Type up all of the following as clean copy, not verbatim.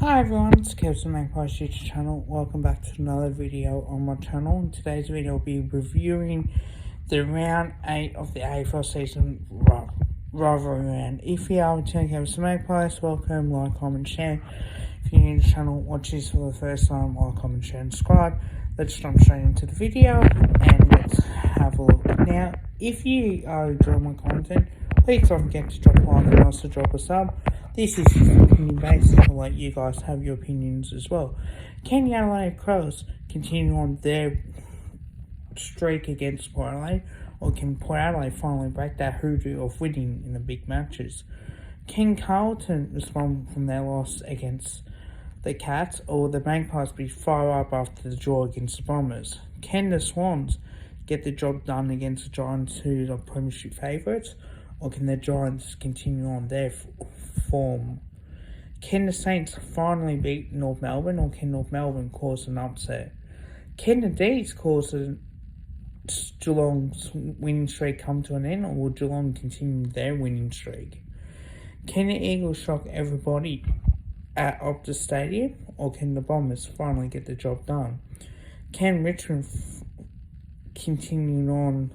Hi everyone, it's Kevin Magpie's YouTube channel. Welcome back to another video on my channel. In today's video, I'll be reviewing the round 8 of the AFL season rivalry round. If you are returning Kevin Magpie's, welcome, like, comment, share. If you're new to the channel, watch this for the first time, like, comment, share, and subscribe. Let's jump straight into the video and let's have a look. Now, if you are enjoying my content, please don't forget to drop a like and also drop a sub. This is opinion based, I'll let you guys have your opinions as well. Can the Adelaide Crows continue on their streak against Port Adelaide, or can Port Adelaide finally break that hoodoo of winning in the big matches? Can Carlton respond from their loss against the Cats, or will the Magpies be far up after the draw against the Bombers? Can the Swans get the job done against the Giants, who are premiership favourites, or can the Giants continue on their form? Can the Saints finally beat North Melbourne, or can North Melbourne cause an upset? Can the D's cause Geelong's winning streak come to an end, or will Geelong continue their winning streak? Can the Eagles shock everybody at Optus Stadium, or can the Bombers finally get the job done? Can Richmond continue on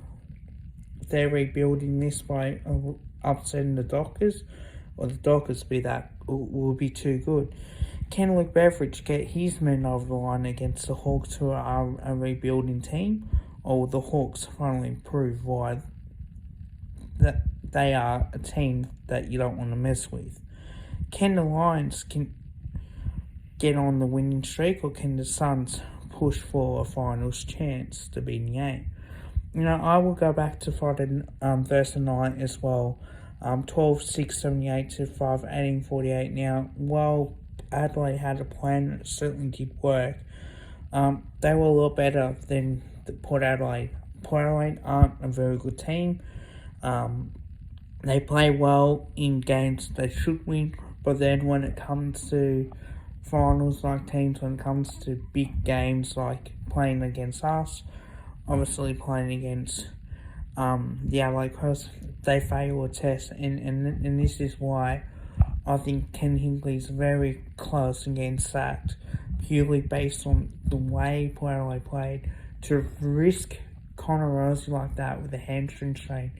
their rebuilding this by upsetting the Dockers, or the Dockers will be too good? Can Luke Beveridge get his men over the line against the Hawks, who are a rebuilding team, or will the Hawks finally prove why that they are a team that you don't want to mess with? Can the Lions get on the winning streak, or can the Suns push for a finals chance to be in the 8? You know, I will go back to Thursday night as well. 12-6, 78-5, 18-48. Now, while Adelaide had a plan, it certainly did work. They were a lot better than Port Adelaide. Port Adelaide aren't a very good team. They play well in games they should win, but then when it comes to finals like teams, when it comes to big games like playing against us, obviously playing against the Adelaide Crows, they fail a test, and this is why I think Ken Hinkley's very close and getting sacked, purely based on the way Port Adelaide played. To risk Connor Rosie like that with a hamstring strain,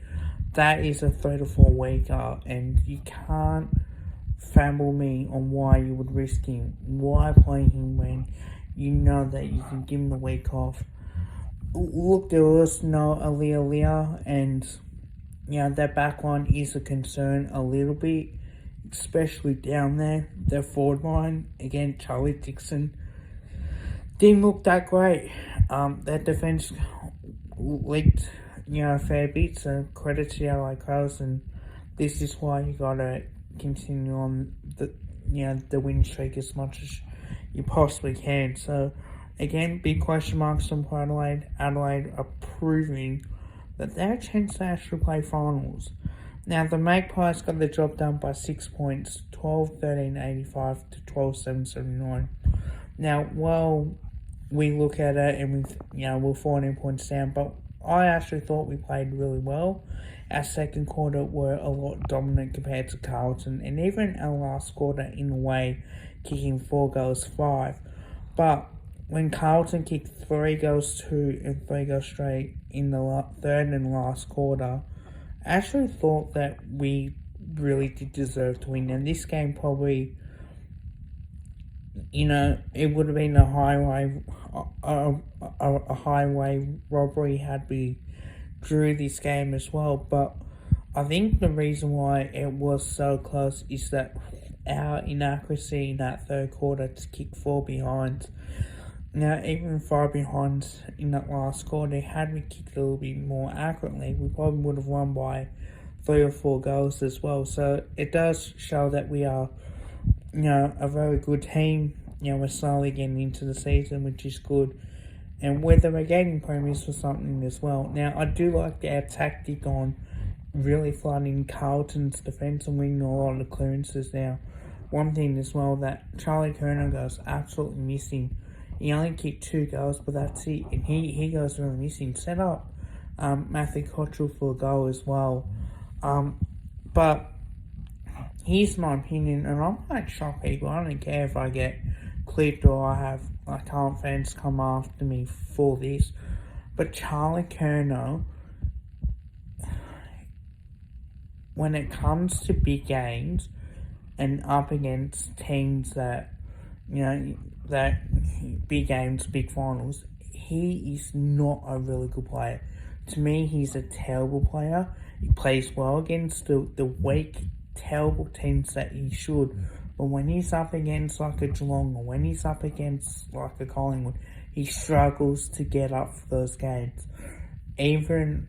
that is a 3 to 4 weeker, and you can't fumble me on why you would risk him. Why play him when you know that you can give him the week off? Look, there was no Aaliyah, and you know that backline is a concern a little bit, especially down there. Their forward line, again, Charlie Dixon didn't look that great. Their defense leaked, a fair bit, so credit to the Adelaide Crows, and this is why you gotta continue on the win streak as much as you possibly can. So again, big question marks on Adelaide. Adelaide are proving that they're a chance to actually play finals. Now, the Magpies got the job done by 6 points, 12-13-85 to 12-7-79. Now, well, we look at it and we're 14 points down, but I actually thought we played really well. Our second quarter were a lot dominant compared to Carlton, and even our last quarter, in a way, kicking 4 goals 5. But when Carlton kicked 3 goals 2 and 3 goals straight in the third and last quarter, I actually thought that we really did deserve to win. And this game probably, it would have been a highway robbery had we drew this game as well. But I think the reason why it was so close is that our inaccuracy in that third quarter to kick 4 behind. Now, even 5 behind in that last quarter, had we kicked a little bit more accurately, we probably would have won by 3 or 4 goals as well. So it does show that we are, a very good team. We're slowly getting into the season, which is good. And whether we're getting premiers for something as well. Now, I do like our tactic on really flooding Carlton's defence and winning a lot of clearances now. One thing as well that Charlie Kerner goes absolutely missing. He only kicked 2 goals, but that's it. And he goes really missing. Set up Matthew Cottrell for a goal as well. But here's my opinion, and I might shock people. I don't care if I get clipped or I have current fans come after me for this. But Charlie Curnow, when it comes to big games and up against teams that, that big games, big finals, he is not a really good player. To me, he's a terrible player. He plays well against the weak, terrible teams that he should. But when he's up against like a Geelong or when he's up against like a Collingwood, he struggles to get up for those games. Even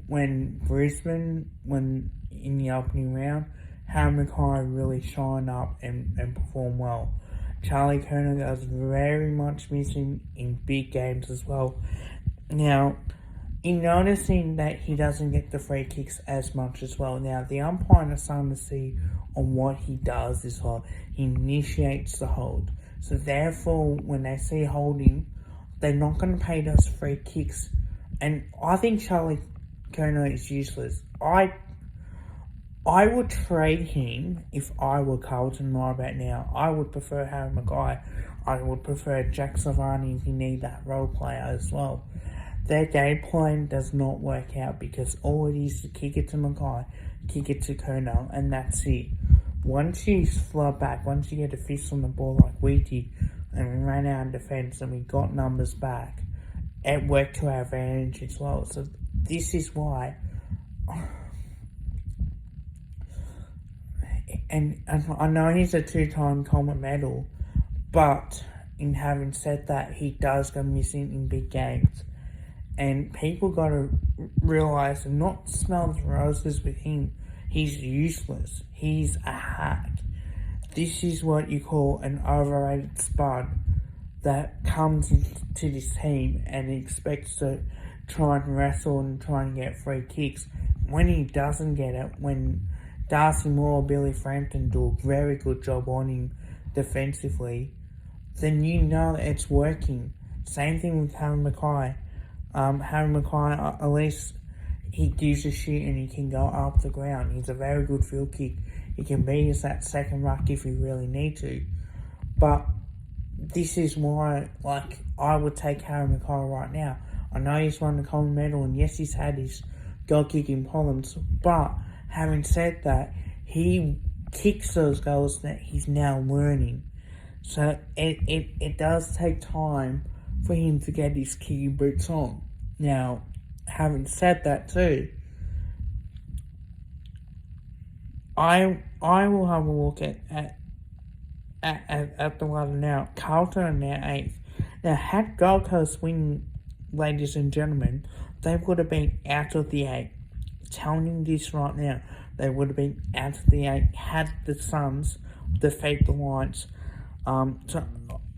when Brisbane, when in the opening round, Harry Mackay really shine up and perform well. Charlie Curnow is very much missing in big games as well. Now, in noticing that he doesn't get the free kicks as much as well. Now, the umpire is starting to see on what he does as well. He initiates the hold. So therefore, when they see holding, they're not going to pay those free kicks. And I think Charlie Curnow is useless. I would trade him if I were Carlton right about now. I would prefer Harry Mackay. I would prefer Jack Savani if you need that role player as well. Their game plan does not work out because all it is to kick it to Mackay, kick it to Curnow, and that's it. Once you flood back, once you get a fist on the ball like we did, and we ran out of defence and we got numbers back, it worked to our advantage as well. So this is why. And I know he's a 2-time Coleman medal, but in having said that, he does go missing in big games. And people got to realise and not smell the roses with him. He's useless. He's a hack. This is what you call an overrated spud that comes into this team and expects to try and wrestle and try and get free kicks. When he doesn't get it, when Darcy Moore, Billy Frampton do a very good job on him defensively, then you know it's working. Same thing with Harry Mackay. Harry Mackay, at least he gives a shit and he can go up the ground. He's a very good field kick. He can be as that second ruck if you really need to. But this is why, I would take Harry Mackay right now. I know he's won the Coleman medal and yes, he's had his goal-kicking problems, but having said that, he kicks those goals that he's now learning. So it does take time for him to get his kicking boots on. Now, having said that too, I will have a look at the ladder now. Carlton are now 8th. Now, had Gold Coast win, ladies and gentlemen, they would have been out of the 8. Telling you this right now, they would have been out of the 8 had the Suns defeat the Lions. So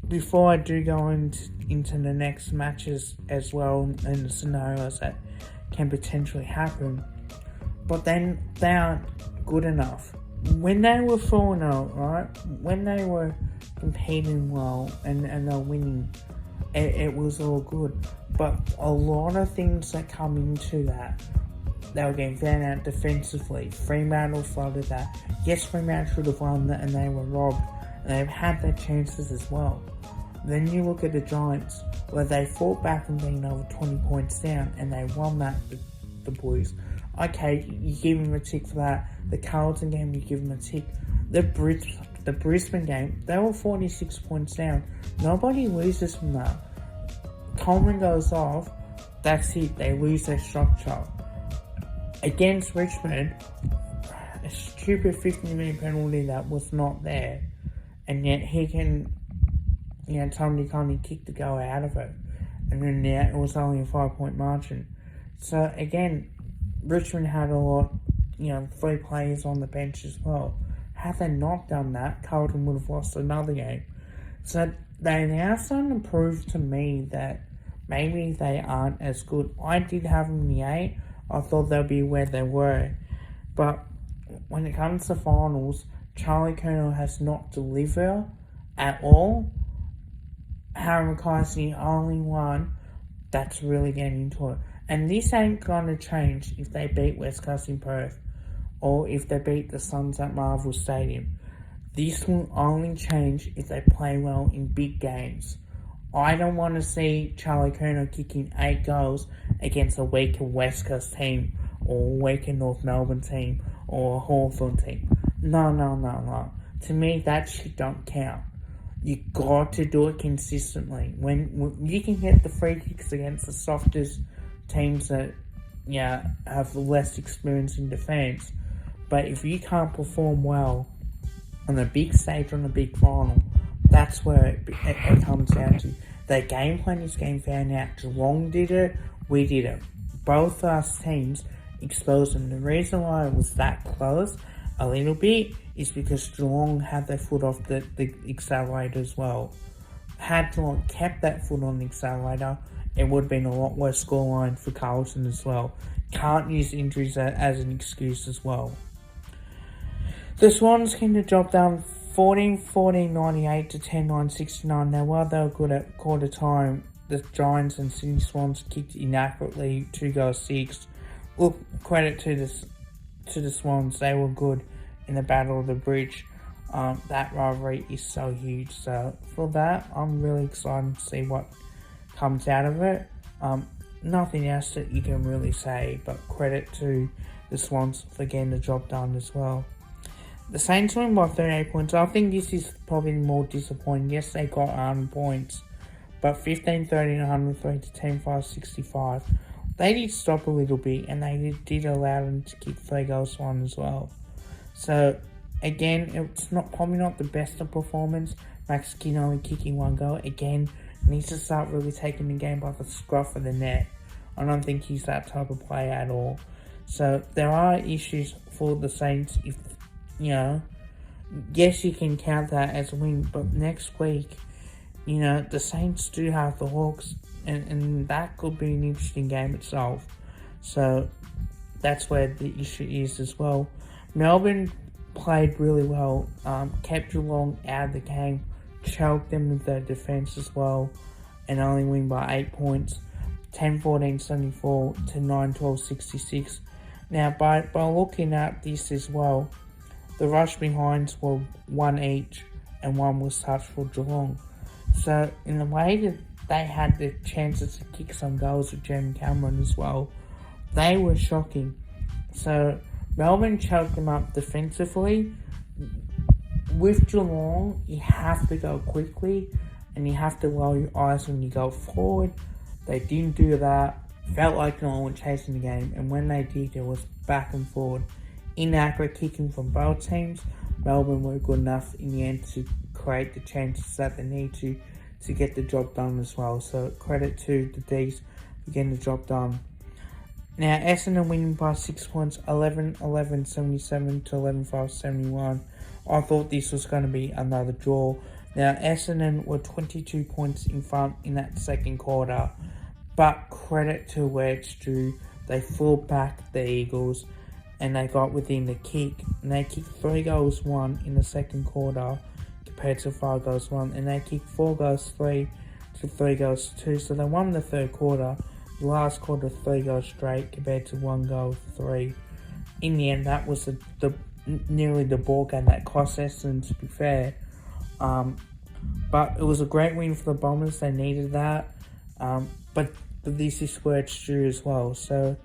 before I do go into the next matches as well and the scenarios that can potentially happen, but then they aren't good enough. When they were 4-0, right? When they were competing well and they're winning, it was all good. But a lot of things that come into that, they were getting found out defensively. Fremantle flooded that. Yes, Fremantle should have won that and they were robbed. And they've had their chances as well. Then you look at the Giants, where they fought back from being over 20 points down and they won that, the boys. Okay, you give them a tick for that. The Carlton game, you give them a tick. The Brisbane game, they were 46 points down. Nobody loses from that. Coleman goes off, that's it, they lose their structure. Against Richmond, a stupid 50-minute penalty that was not there, and yet he can, Tony Conley kicked the goal out of it, and then it was only a 5-point margin. So again, Richmond had a lot, 3 players on the bench as well. Had they not done that, Carlton would have lost another game. So they're now starting to prove to me that maybe they aren't as good. I did have them in the 8. I thought they'd be where they were. But when it comes to finals, Charlie Curnow has not delivered at all. Harry Mackay's the only one that's really getting into it. And this ain't going to change if they beat West Coast in Perth or if they beat the Suns at Marvel Stadium. This will only change if they play well in big games. I don't want to see Charlie Curnow kicking 8 goals against a weaker West Coast team or a weaker North Melbourne team or a Hawthorn team. No. To me, that shit don't count. You got to do it consistently. When you can get the free kicks against the softest teams that have less experience in defence, but if you can't perform well on a big stage, on a big final, that's where it comes down to. The game plan is getting found out. Geelong did it, we did it. Both us teams exposed them. The reason why it was that close, a little bit, is because Geelong had their foot off the accelerator as well. Had Geelong kept that foot on the accelerator, it would have been a lot worse scoreline for Carlton as well. Can't use injuries as an excuse as well. The Swans came to job down 14-98 to 10-9-69. Now, while they were good at quarter time, the Giants and Sydney Swans kicked inaccurately 2 goals 6. Look, credit to the Swans, they were good in the Battle of the Bridge. That rivalry is so huge. So for that, I'm really excited to see what comes out of it. Nothing else that you can really say, but credit to the Swans for getting the job done as well. The Saints win by 38 points. I think this is probably more disappointing. Yes, they got 100 points, but 15-13, 103 to 10-5, 65. They did stop a little bit, and they did allow them to kick 3 goals to 1 as well. So, again, it's probably not the best of performance. Max King only kicking 1 goal. Again, needs to start really taking the game by the scruff of the net. I don't think he's that type of player at all. So, there are issues for the Saints if, yes, you can count that as a win, but next week, the Saints do have the Hawks, and that could be an interesting game itself. So, that's where the issue is as well. Melbourne played really well, kept Geelong out of the game, choked them with their defence as well, and only win by 8 points, 10-14-74 to 9-12-66. Now, by looking at this as well, the rush behinds were 1 each, and 1 was touched for Geelong. So, in the way that they had the chances to kick some goals with Jeremy Cameron as well, they were shocking. So, Melbourne choked them up defensively. With Geelong, you have to go quickly, and you have to lower your eyes when you go forward. They didn't do that. Felt like Geelong were chasing the game, and when they did, it was back and forward. Inaccurate kicking from both teams. Melbourne were good enough in the end to create the chances that they need to get the job done as well. So credit to the D's for getting the job done. Now Essendon winning by 6 points, 11-11-77 to 11-5-71. I thought this was going to be another draw. Now Essendon were 22 points in front in that second quarter, but credit to where it's due. They fought back the Eagles, and they got within the kick, and they kicked 3 goals 1 in the second quarter compared to 5 goals 1, and they kicked 4 goals 3 to 3 goals 2, so they won the third quarter. The last quarter 3 goals straight compared to 1 goal 3. In the end, that was nearly the ball game that cost Essendon, to be fair. But it was a great win for the Bombers. They needed that. But this is where it's due as well. So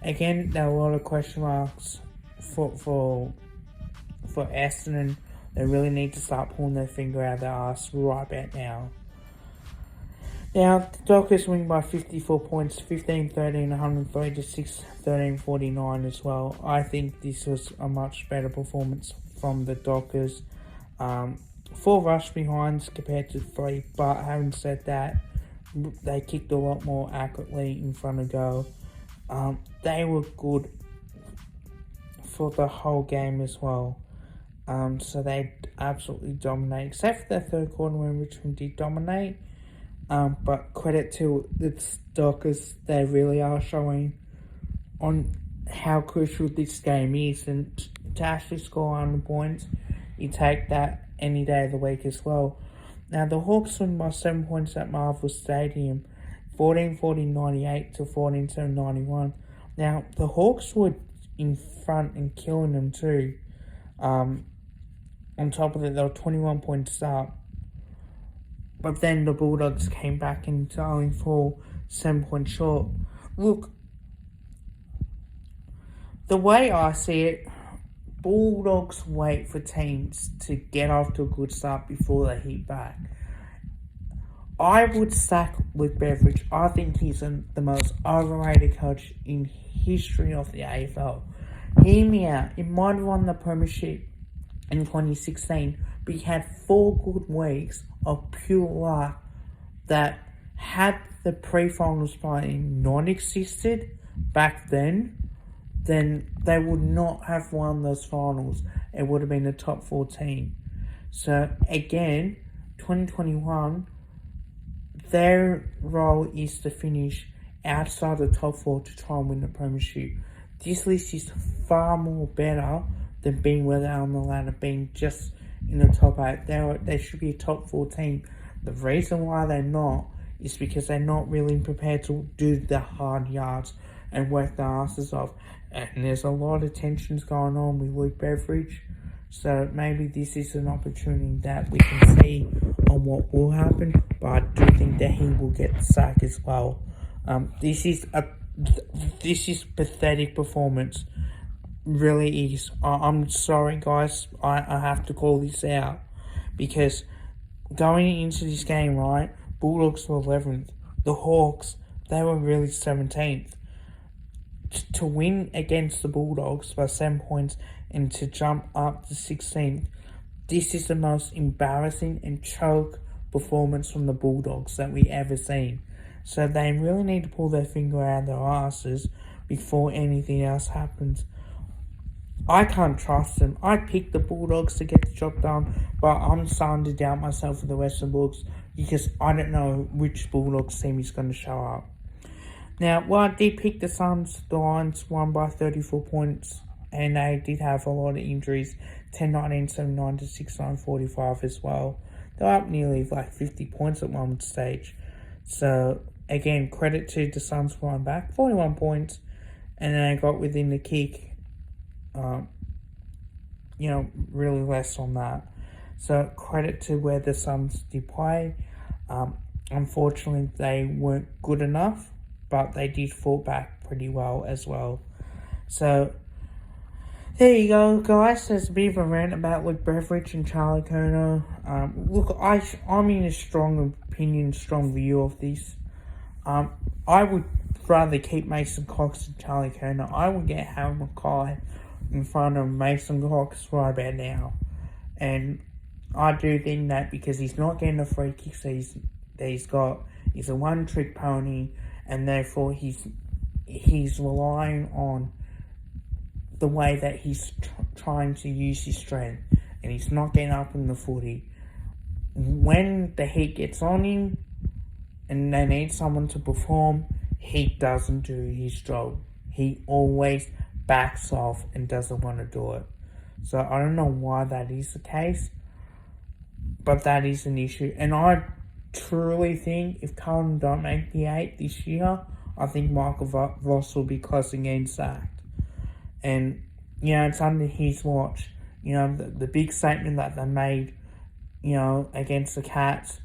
again, there are a lot of question marks for Essendon. They really need to start pulling their finger out of their arse right about now. Now, the Dockers win by 54 points, 15-13, 103 to 6-13-49 as well. I think this was a much better performance from the Dockers. 4 rush behinds compared to 3, but having said that, they kicked a lot more accurately in front of goal. They were good for the whole game as well. So they absolutely dominated, except for the third quarter when Richmond did dominate. But credit to the Dockers, they really are showing on how crucial this game is, and to actually score 100 points, you take that any day of the week as well. Now the Hawks win by 7 points at Marvel Stadium, 14-14-98 to 14-7-91. Now the Hawks were in front and killing them too. On top of it, they were 21 points up. But then the Bulldogs came back and only fall 7 points short. Look, the way I see it, Bulldogs wait for teams to get off to a good start before they hit back. I would sack Luke Beveridge. I think he's the most overrated coach in history of the AFL. Hear me out. He might have won the premiership in 2016, but he had 4 good weeks of pure luck that had the pre-finals playing not existed back then they would not have won those finals. It would have been the top 14. So again, 2021, their role is to finish outside the top 4 to try and win the premiership. This list is far more better than being where they are on the ladder, being just in the top 8. They should be a top 4 team. The reason why they're not is because they're not really prepared to do the hard yards and work their asses off. And there's a lot of tensions going on with Luke Beveridge. So maybe this is an opportunity that we can see on what will happen. But I do think that he will get the sack as well. This is pathetic performance. Really is. I'm sorry, guys. I have to call this out. Because going into this game, right, Bulldogs were 11th. The Hawks, they were really 17th. To win against the Bulldogs by 7 points and to jump up to 16th, this is the most embarrassing and choke performance from the Bulldogs that we ever seen. So they really need to pull their finger out of their asses before anything else happens. I can't trust them. I picked the Bulldogs to get the job done, but I'm starting to doubt myself for the Western Bulldogs because I don't know which Bulldogs team is going to show up. Now, while I did pick the Suns, the Lions won by 34 points, and they did have a lot of injuries, 10-19, 7-9 to 6-9, 45 as well. They're up nearly 50 points at one stage. So, again, credit to the Suns flying back, 41 points, and then they got within the kick, really less on that. So, credit to where the Suns did play. Unfortunately, they weren't good enough, but they did fall back pretty well as well. So, there you go, guys. There's a bit of a rant about Luke Beveridge and Charlie Curnow. Look, I'm in a strong opinion, strong view of this. I would rather keep Mason Cox and Charlie Curnow. I would get Harry Mackay in front of Mason Cox right about now. And I do think that because he's not getting the free kicks that he's got, he's a one-trick pony, and therefore he's relying on the way that he's trying to use his strength, and he's not getting up in the footy. When the heat gets on him, and they need someone to perform, he doesn't do his job. He always backs off and doesn't want to do it. So I don't know why that is the case, but that is an issue. And I truly think if Carlton don't make the 8 this year, I think Michael Voss will be close to getting sacked. And, it's under his watch. The big statement that they made, against the Cats,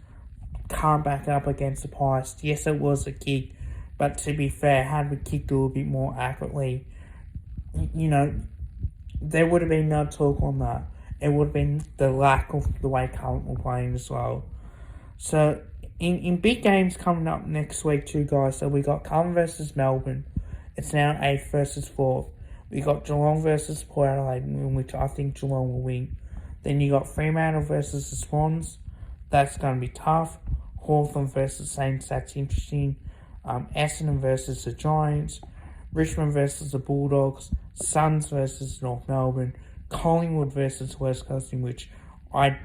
can't back up against the Pies. Yes, it was a kick, but to be fair, had we kicked a little bit more accurately, there would have been no talk on that. It would have been the lack of the way Carlton were playing as well. So, in big games coming up next week too, guys, so we got Carlton versus Melbourne. It's now 8th versus 4th. We got Geelong versus Port Adelaide, in which I think Geelong will win. Then you got Fremantle versus the Swans. That's going to be tough. Hawthorn versus Saints, that's interesting. Essendon versus the Giants. Richmond versus the Bulldogs. Suns versus North Melbourne. Collingwood versus West Coast, in which I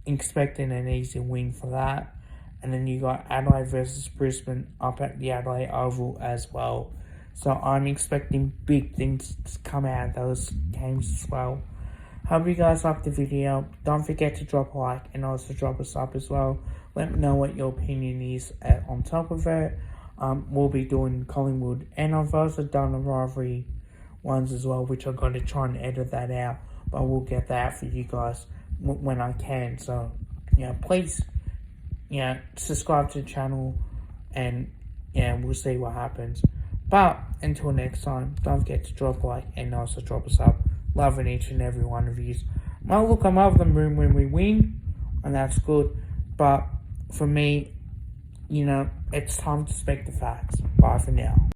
expecting an easy win for that. And then you got Adelaide versus Brisbane up at the Adelaide Oval as well. So I'm expecting big things to come out of those games as well. Hope you guys liked the video. Don't forget to drop a like and also drop a sub as well. Let me know what your opinion is on top of it. We'll be doing Collingwood, and I've also done a rivalry ones as well, which I've got to try and edit that out. But I will get that for you guys when I can. So, please, subscribe to the channel, and we'll see what happens. But until next time, don't forget to drop a like and also drop a sub. Loving each and every one of you. Well, look, I'm over the moon when we win, and that's good. But for me, it's time to speak the facts. Bye for now.